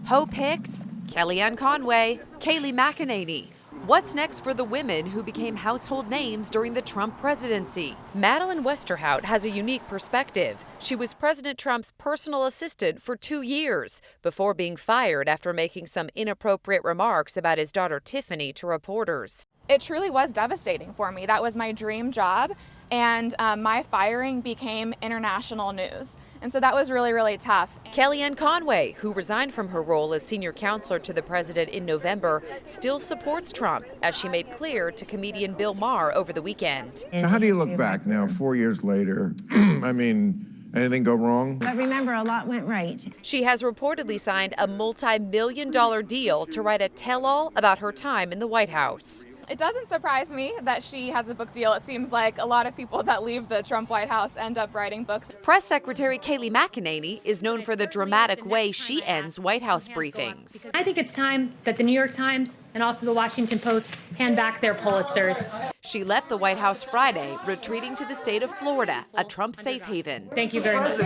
Hope Hicks, Kellyanne Conway, Kayleigh McEnany. What's next for the women who became household names during the Trump presidency? Madeline Westerhout has a unique perspective. She was President Trump's personal assistant for 2 years before being fired after making some inappropriate remarks about his daughter Tiffany to reporters. It truly was devastating for me. That was my dream job, and my firing became international news. And so that was really, really tough. Kellyanne Conway, who resigned from her role as senior counselor to the president in November, still supports Trump, as she made clear to comedian Bill Maher over the weekend. So how do you look back now, 4 years later? I mean, anything go wrong? But remember, a lot went right. She has reportedly signed a multi-million-dollar deal to write a tell-all about her time in the White House. It doesn't surprise me that she has a book deal. It seems like a lot of people that leave the Trump White House end up writing books. Press Secretary Kayleigh McEnany is known for the dramatic way she ends White House briefings. I think it's time that the New York Times and also the Washington Post hand back their Pulitzers. She left the White House Friday, retreating to the state of Florida, a Trump safe haven. Thank you very much.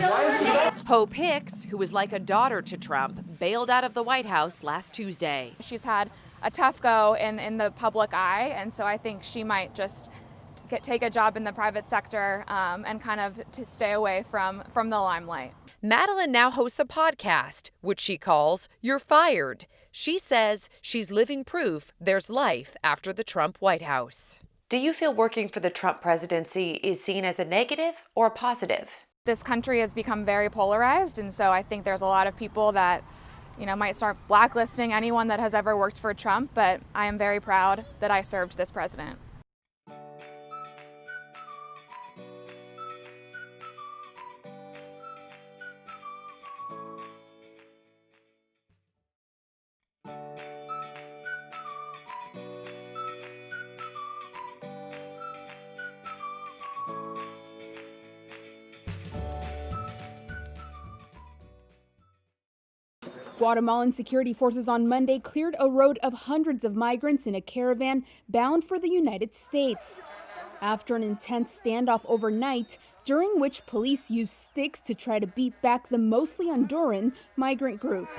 Hope Hicks, who is like a daughter to Trump, bailed out of the White House last Tuesday. She's had a tough go in the public eye, and so I think she might just take a job in the private sector and kind of to stay away from the limelight. Madeline now hosts a podcast, which she calls You're Fired. She says she's living proof there's life after the Trump White House. Do you feel working for the Trump presidency is seen as a negative or a positive? This country has become very polarized, and so I think there's a lot of people that might start blacklisting anyone that has ever worked for Trump, but I am very proud that I served this president. Guatemalan security forces on Monday cleared a road of hundreds of migrants in a caravan bound for the United States. After an intense standoff overnight, during which police used sticks to try to beat back the mostly Honduran migrant group.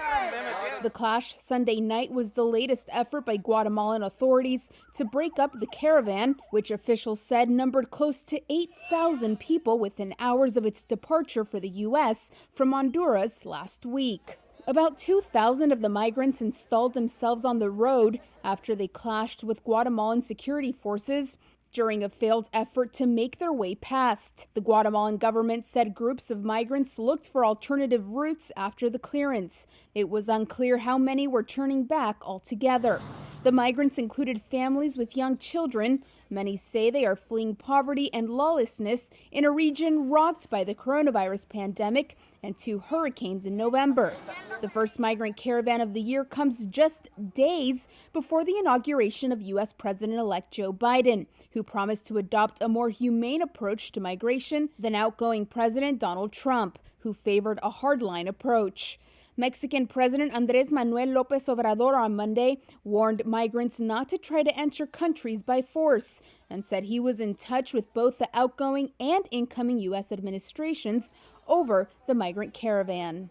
The clash Sunday night was the latest effort by Guatemalan authorities to break up the caravan, which officials said numbered close to 8,000 people within hours of its departure for the U.S. from Honduras last week. About 2,000 of the migrants installed themselves on the road after they clashed with Guatemalan security forces during a failed effort to make their way past. The Guatemalan government said groups of migrants looked for alternative routes after the clearance. It was unclear how many were turning back altogether. The migrants included families with young children. Many say they are fleeing poverty and lawlessness in a region rocked by the coronavirus pandemic and 2 hurricanes in November. The first migrant caravan of the year comes just days before the inauguration of U.S. President-elect Joe Biden, who promised to adopt a more humane approach to migration than outgoing President Donald Trump, who favored a hardline approach. Mexican President Andrés Manuel López Obrador on Monday warned migrants not to try to enter countries by force and said he was in touch with both the outgoing and incoming U.S. administrations over the migrant caravan.